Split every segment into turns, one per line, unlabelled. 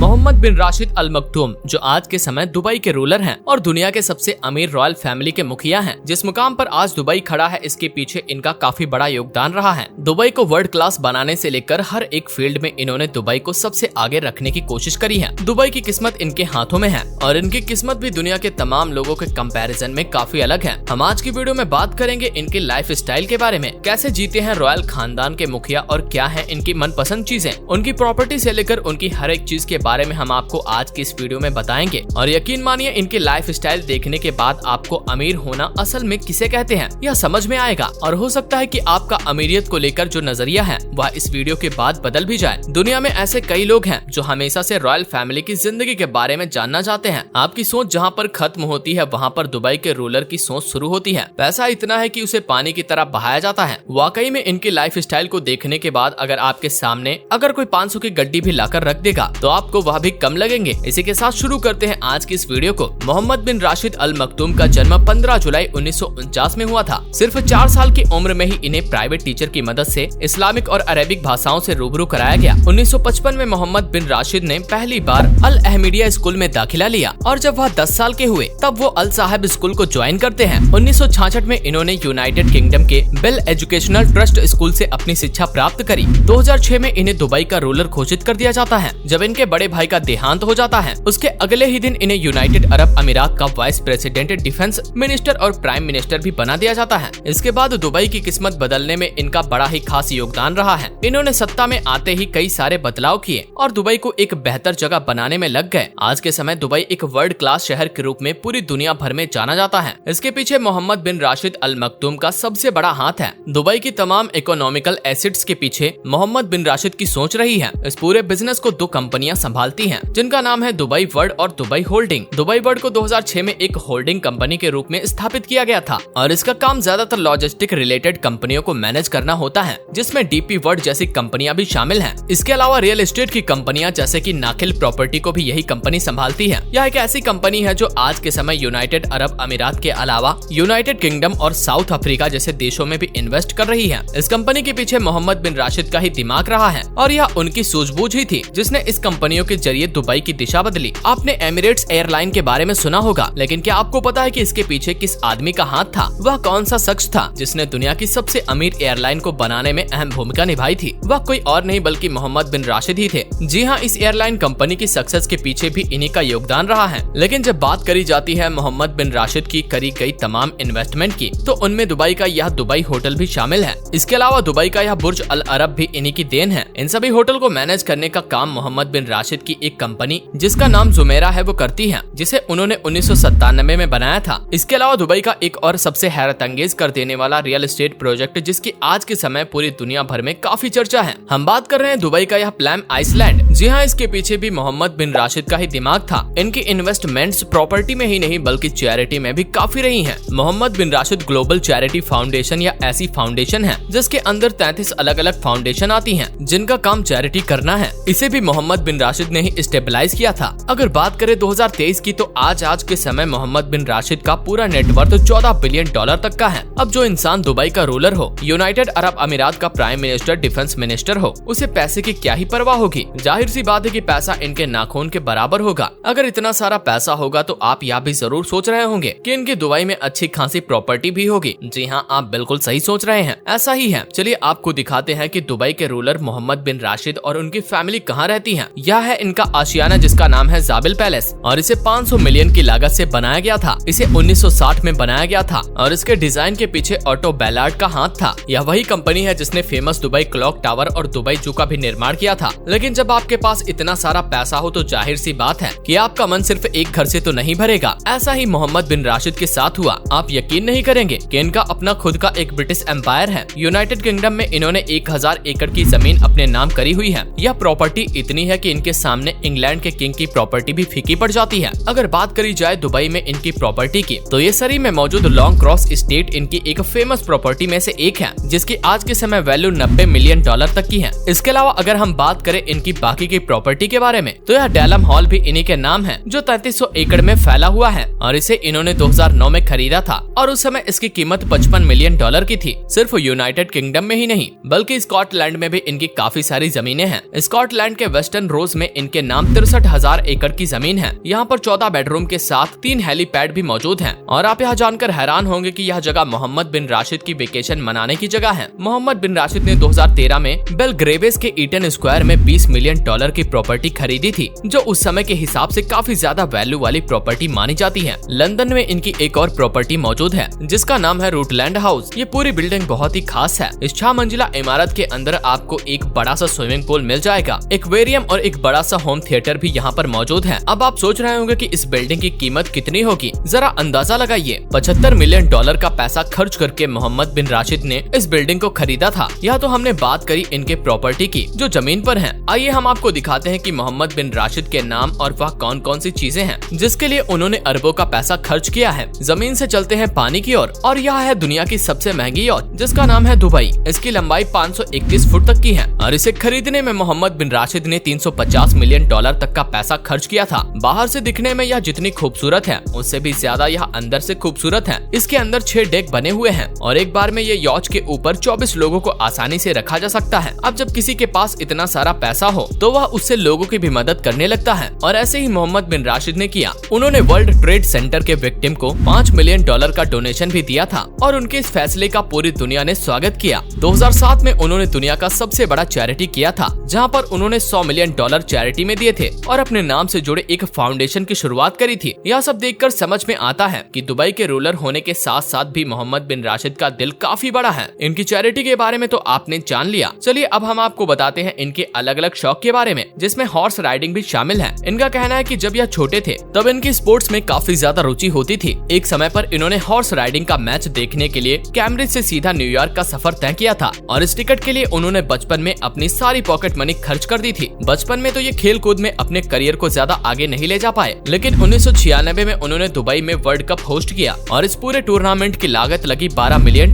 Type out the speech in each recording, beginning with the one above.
मोहम्मद बिन राशिद अल मखदूम, जो आज के समय दुबई के रूलर हैं और दुनिया के सबसे अमीर रॉयल फैमिली के मुखिया हैं। जिस मुकाम पर आज दुबई खड़ा है, इसके पीछे इनका काफी बड़ा योगदान रहा है। दुबई को वर्ल्ड क्लास बनाने से लेकर हर एक फील्ड में इन्होंने दुबई को सबसे आगे रखने की कोशिश करी है। दुबई की किस्मत इनके हाथों में है और इनकी किस्मत भी दुनिया के तमाम लोगों के कंपैरिजन में काफी अलग है। हम आज की वीडियो में बात करेंगे इनके लाइफ स्टाइल के बारे में, कैसे जीते हैं रॉयल खानदान के मुखिया और क्या है इनकी मनपसंद चीजें, उनकी प्रॉपर्टी से लेकर उनकी हर एक चीज के बारे में हम आपको आज की इस वीडियो में बताएंगे। और यकीन मानिए, इनके लाइफ स्टाइल देखने के बाद आपको अमीर होना असल में किसे कहते हैं यह समझ में आएगा। और हो सकता है कि आपका अमीरियत को लेकर जो नजरिया है वह इस वीडियो के बाद बदल भी जाए। दुनिया में ऐसे कई लोग हैं जो हमेशा से रॉयल फैमिली की जिंदगी के बारे में जानना चाहते हैं। आपकी सोच जहाँ पर खत्म होती है, वहाँ पर दुबई के रूलर की सोच शुरू होती है। पैसा इतना है कि उसे पानी की तरह बहाया जाता है। वाकई में इनके लाइफ स्टाइल को देखने के बाद अगर आपके सामने अगर कोई 500 की गड्डी भी लाकर रख देगा तो आपको वह भी कम लगेंगे। इसी के साथ शुरू करते हैं आज की इस वीडियो को। मोहम्मद बिन राशिद अल मखदूम का जन्म 15 जुलाई 1949 में हुआ था। सिर्फ 4 साल की उम्र में ही इन्हें प्राइवेट टीचर की मदद से इस्लामिक और अरेबिक भाषाओं से रूबरू कराया गया। 1955 में मोहम्मद बिन राशिद ने पहली बार अल अहमदिया स्कूल में दाखिला लिया और जब वह 10 साल के हुए तब वो अल साहब स्कूल को ज्वाइन करते हैं। 1966 में इन्होंने यूनाइटेड किंगडम के बेल एजुकेशनल ट्रस्ट स्कूल से अपनी शिक्षा प्राप्त करी। 2006 में इन्हें दुबई का रूलर घोषित कर दिया जाता है। जब इनके बड़े भाई का देहांत हो जाता है, उसके अगले ही दिन इन्हें यूनाइटेड अरब अमीरात का वाइस प्रेसिडेंट, डिफेंस मिनिस्टर और प्राइम मिनिस्टर भी बना दिया जाता है। इसके बाद दुबई की किस्मत बदलने में इनका बड़ा ही खास योगदान रहा है। इन्होंने सत्ता में आते ही कई सारे बदलाव किए और दुबई को एक बेहतर जगह बनाने में लग गए। आज के समय दुबई एक वर्ल्ड क्लास शहर के रूप में पूरी दुनिया भर में जाना जाता है। इसके पीछे मोहम्मद बिन राशिद अल मखदूम का सबसे बड़ा हाथ है। दुबई की तमाम इकोनॉमिकल एसेट्स के पीछे मोहम्मद बिन राशिद की सोच रही है। इस पूरे बिजनेस को 2 कंपनियां संभालती हैं, जिनका नाम है दुबई वर्ल्ड और दुबई होल्डिंग। दुबई वर्ल्ड को 2006 में एक होल्डिंग कंपनी के रूप में स्थापित किया गया था और इसका काम ज्यादातर लॉजिस्टिक रिलेटेड कंपनियों को मैनेज करना होता है, जिसमें डीपी वर्ल्ड जैसी कंपनियां भी शामिल हैं। इसके अलावा रियल एस्टेट की कंपनियां जैसे कि नाखिल प्रॉपर्टी को भी यही कंपनी संभालती है। यह एक ऐसी कंपनी है जो आज के समय यूनाइटेड अरब अमीरात के अलावा यूनाइटेड किंगडम और साउथ अफ्रीका जैसे देशों में भी इन्वेस्ट कर रही है। इस कंपनी के पीछे मोहम्मद बिन राशिद का ही दिमाग रहा है और यह उनकी सूझबूझ ही थी जिसने इस कंपनियों के जरिए दुबई की दिशा बदली। आपने एमिरेट्स एयरलाइन के बारे में सुना होगा, लेकिन क्या आपको पता है कि इसके पीछे किस आदमी का हाथ था? वह कौन सा शख्स था जिसने दुनिया की सबसे अमीर एयरलाइन को बनाने में अहम भूमिका निभाई थी? वह कोई और नहीं बल्कि मोहम्मद बिन राशिद ही थे। जी हाँ, इस एयरलाइन कंपनी की सक्सेस के पीछे भी इन्हीं का योगदान रहा है। लेकिन जब बात करी जाती है मोहम्मद बिन राशिद की करी गई तमाम इन्वेस्टमेंट की, तो उनमें दुबई का यह दुबई होटल भी शामिल है। इसके अलावा दुबई का यह बुर्ज अल अरब भी इन्हीं की देन है। इन सभी होटल को मैनेज करने का काम मोहम्मद बिन राशिद की एक कंपनी जिसका नाम जुमेरा है वो करती है, जिसे उन्होंने 1997 में बनाया था। इसके अलावा दुबई का एक और सबसे हैरत अंगेज कर देने वाला रियल एस्टेट प्रोजेक्ट जिसकी आज के समय पूरी दुनिया भर में काफी चर्चा है, हम बात कर रहे हैं दुबई का यह प्लम आइसलैंड। जी हाँ, इसके पीछे भी मोहम्मद बिन राशिद का ही दिमाग था। इनकी इन्वेस्टमेंट्स प्रॉपर्टी में ही नहीं बल्कि चैरिटी में भी काफी रही हैं। मोहम्मद बिन राशिद ग्लोबल चैरिटी फाउंडेशन या ऐसी फाउंडेशन है जिसके अंदर 33 अलग अलग फाउंडेशन आती हैं जिनका काम चैरिटी करना है। इसे भी मोहम्मद बिन राशिद ने ही स्टेबलाइज किया था। अगर बात करें 2023 की, तो आज के समय मोहम्मद बिन राशिद का पूरा नेटवर्थ 14 बिलियन डॉलर तक का है। अब जो इंसान दुबई का रूलर हो, यूनाइटेड अरब अमीरात का प्राइम मिनिस्टर, डिफेंस मिनिस्टर हो, उसे पैसे की क्या ही परवाह होगी। जाहिर सी बात है कि पैसा इनके नाखून के बराबर होगा। अगर इतना सारा पैसा होगा तो आप यह भी जरूर सोच रहे होंगे कि इनकी दुबई में अच्छी खासी प्रॉपर्टी भी होगी। जी हाँ, आप बिल्कुल सही सोच रहे हैं, ऐसा ही है। चलिए आपको दिखाते हैं कि दुबई के रूलर मोहम्मद बिन राशिद और उनकी फैमिली कहाँ रहती है। यह है इनका आशियाना जिसका नाम है जाबिल पैलेस और इसे 500 मिलियन की लागत से बनाया गया था। इसे 1960 में बनाया गया था और इसके डिजाइन के पीछे ऑटो बैलार्ड का हाथ था। यह वही कंपनी है जिसने फेमस दुबई क्लॉक टावर और दुबई जू का भी निर्माण किया था। लेकिन जब आपके पास इतना सारा पैसा हो तो जाहिर सी बात है कि आपका मन सिर्फ एक घर से तो नहीं भरेगा। ऐसा ही मोहम्मद बिन राशिद के साथ हुआ। आप यकीन नहीं करेंगे कि इनका अपना खुद का एक ब्रिटिश एम्पायर है। यूनाइटेड किंगडम में इन्होंने 1000 एकड़ की जमीन अपने नाम करी हुई है। यह प्रॉपर्टी इतनी है कि इनके सामने इंग्लैंड के किंग की प्रॉपर्टी भी फीकी पड़ जाती है। अगर बात करी जाए दुबई में इनकी प्रॉपर्टी की, तो ये सरी में मौजूद लॉन्ग क्रॉस एस्टेट इनकी एक फेमस प्रॉपर्टी में से एक है जिसकी आज के समय वैल्यू 90 मिलियन डॉलर तक की है। इसके अलावा अगर हम बात करें इनकी बाकी की प्रॉपर्टी के बारे में, तो यह डेलम हॉल भी इन्हीं के नाम है जो 3300 एकड़ में फैला हुआ है और इसे इन्होंने 2009 में खरीदा था और उस समय इसकी कीमत 55 मिलियन डॉलर की थी। सिर्फ यूनाइटेड किंगडम में ही नहीं बल्कि स्कॉटलैंड में भी इनकी काफी सारी जमीनें हैं। स्कॉटलैंड के वेस्टर्न रोज में इनके नाम 63,000 एकड़ की जमीन है। यहाँ पर 14 बेडरूम के साथ 3 हेलीपैड भी मौजूद हैं। और आप यहाँ जानकर हैरान होंगे कि यह जगह मोहम्मद बिन राशिद की वेकेशन मनाने की जगह है। मोहम्मद बिन राशिद ने 2013 में बेलग्रेविस के ईटन स्क्वायर में $20 मिलियन की प्रॉपर्टी खरीदी थी, जो उस समय के हिसाब से काफी ज्यादा वैल्यू वाली प्रॉपर्टी मानी जाती है। लंदन में इनकी एक और प्रॉपर्टी मौजूद है जिसका नाम है रूटलैंड हाउस। ये पूरी बिल्डिंग बहुत ही खास है। इस 6 मंजिला इमारत के अंदर आपको एक बड़ा सा स्विमिंग पूल मिल जाएगा, एक्वेरियम और एक बड़ा सा होम थिएटर भी यहाँ पर मौजूद है। अब आप सोच रहे होंगे कि इस बिल्डिंग की कीमत कितनी होगी, जरा अंदाजा लगाइए। $75 मिलियन का पैसा खर्च करके मोहम्मद बिन राशिद ने इस बिल्डिंग को खरीदा था। यह तो हमने बात करी इनके प्रॉपर्टी की जो जमीन पर है। आइए हम आपको दिखाते हैं कि मोहम्मद बिन राशिद के नाम और वह कौन कौन सी चीजें हैं जिसके लिए उन्होंने अरबों का पैसा खर्च किया है। जमीन से चलते हैं पानी की ओर, और यह है दुनिया की सबसे महंगी याcht जिसका नाम है दुबई। इसकी लंबाई 531 फुट तक की है और इसे खरीदने में मोहम्मद बिन राशिद ने $350 मिलियन तक का पैसा खर्च किया था। बाहर से दिखने में यह जितनी खूबसूरत है उससे भी ज्यादा यह अंदर से खूबसूरत है। इसके अंदर 6 डेक बने हुए हैं और एक बार में ये याcht के ऊपर 24 लोगों को आसानी से रखा जा सकता है। अब जब किसी के पास इतना सारा पैसा हो तो वह उससे लोगों की भी मदद करने लगता है, और ऐसे ही मोहम्मद बिन राशिद ने किया। उन्होंने वर्ल्ड ट्रेड सेंटर के विक्टिम को $5 मिलियन का डोनेशन भी दिया था और उनके इस फैसले का पूरी दुनिया ने स्वागत किया। 2007 में उन्होंने दुनिया का सबसे बड़ा चैरिटी किया था, जहां पर उन्होंने $100 मिलियन चैरिटी में दिए थे और अपने नाम से जुड़े एक फाउंडेशन की शुरुआत करी थी। यह सब देखकर समझ में आता है कि दुबई के रूलर होने के साथ साथ भी मोहम्मद बिन राशिद का दिल काफी बड़ा है। इनकी चैरिटी के बारे में तो आपने जान लिया। चलिए अब हम आपको बताते हैं इनके अलग अलग शौक के बारे में, जिसमें हॉर्स राइडिंग भी शामिल है। इनका कहना है कि जब यह छोटे थे तब इनकी स्पोर्ट्स में काफी ज्यादा रुचि होती थी। एक समय पर इन्होंने हॉर्स राइडिंग का मैच देखने के लिए कैम्ब्रिज से सीधा न्यूयॉर्क का सफर तय किया था और इस टिकट के लिए उन्होंने बचपन में अपनी सारी पॉकेट मनी खर्च कर दी थी। बचपन में तो ये खेल कूद में अपने करियर को ज्यादा आगे नहीं ले जा पाए, लेकिन 1996 में उन्होंने दुबई में वर्ल्ड कप होस्ट किया और इस पूरे टूर्नामेंट की लागत लगी $12 मिलियन।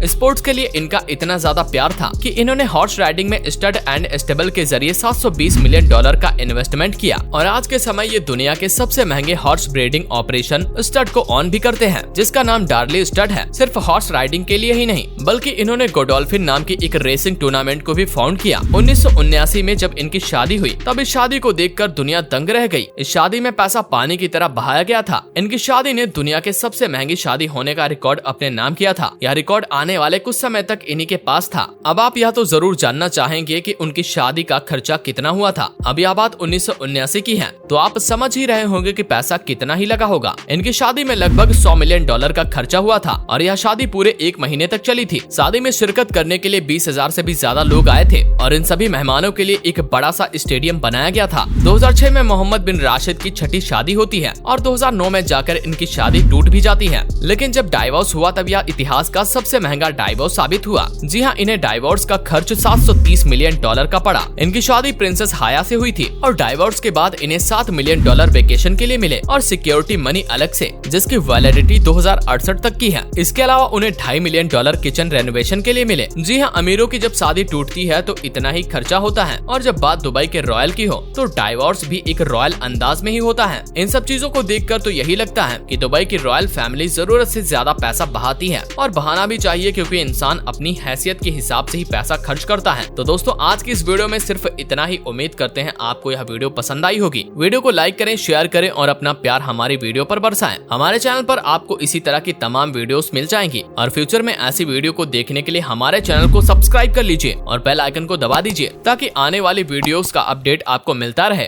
स्पोर्ट्स के लिए इनका इतना ज्यादा प्यार था कि इन्होंने हॉर्स राइडिंग में स्टड एंड स्टेबल के जरिए $720 मिलियन का इन्वेस्टमेंट किया और आज के समय ये दुनिया के सबसे महंगे हॉर्स ब्रीडिंग ऑपरेशन स्टड को ऑन भी करते हैं, जिसका नाम डार्ली स्टड है। सिर्फ हॉर्स राइडिंग के लिए ही नहीं बल्कि इन्होंने गोडोल्फिन नाम की एक रेसिंग टूर्नामेंट को भी फाउंड किया। 1979 में जब इनकी शादी हुई तब इस शादी को देखकर दुनिया दंग रह गई। इस शादी में पैसा पानी की तरह बहाया गया था। इनकी शादी ने दुनिया के सबसे महंगी शादी होने का रिकॉर्ड अपने नाम किया था। यह रिकॉर्ड आने वाले कुछ समय तक इन्हीं के पास था। अब आप यह तो जरूर जानना चाहेंगे कि उनकी शादी का खर्चा कितना हुआ था। अब यह बात 1979 की है, तो आप समझ ही रहे होंगे कि पैसा कितना ही लगा होगा। इनकी शादी में लगभग $100 मिलियन का खर्चा हुआ था और यह शादी पूरे 1 महीने तक चली थी। शादी में शिरकत करने के लिए 20,000 से भी ज्यादा लोग आए थे और इन सभी मेहमानों के लिए एक बड़ा सा स्टेडियम बनाया गया था। 2006 में मोहम्मद बिन राशिद की 6ठी शादी होती है और 2009 में जाकर इनकी शादी टूट भी जाती है। लेकिन जब डाइवोर्स हुआ तब यह इतिहास का सबसे महंगा डाइवोर्स साबित हुआ। जी हाँ, इन्हें डाइवोर्स का खर्च $730 मिलियन का पड़ा। इनकी शादी प्रिंसेस हाया से हुई थी और डाइवोर्स के बाद इन्हें $7 मिलियन वेकेशन के लिए मिले और सिक्योरिटी मनी अलग से, जिसकी वैलिडिटी 2068 तक की है। इसके अलावा उन्हें $2.5 मिलियन किचन रेनोवेशन के लिए मिले। जी हाँ, अमीरों की जब शादी टूटती है तो इतना ही खर्चा होता है और जब बात दुबई के रॉयल की हो तो डाइवोर्स भी एक रॉयल अंदाज में ही होता है। इन सब चीजों को देखकर तो यही लगता है कि दुबई की रॉयल फैमिली जरूरत से ज्यादा पैसा बहाती है और बहाना भी चाहिए, क्योंकि इंसान अपनी हैसियत के हिसाब से ही पैसा खर्च करता है। तो दोस्तों, आज की इस वीडियो में सिर्फ इतना ही। उम्मीद करते हैं आपको यह वीडियो पसंद आई होगी। वीडियो को लाइक करें, शेयर करें और अपना प्यार हमारी वीडियो पर बरसाएं। हमारे चैनल पर आपको इसी तरह की तमाम वीडियोस मिल जाएंगी और फ्यूचर में ऐसी वीडियो को देखने के लिए हमारे चैनल को सब्सक्राइब कर लीजिए और बेल आइकन को दबा दीजिए ताकि आने वाली वीडियोस का अपडेट आपको मिलता रहे।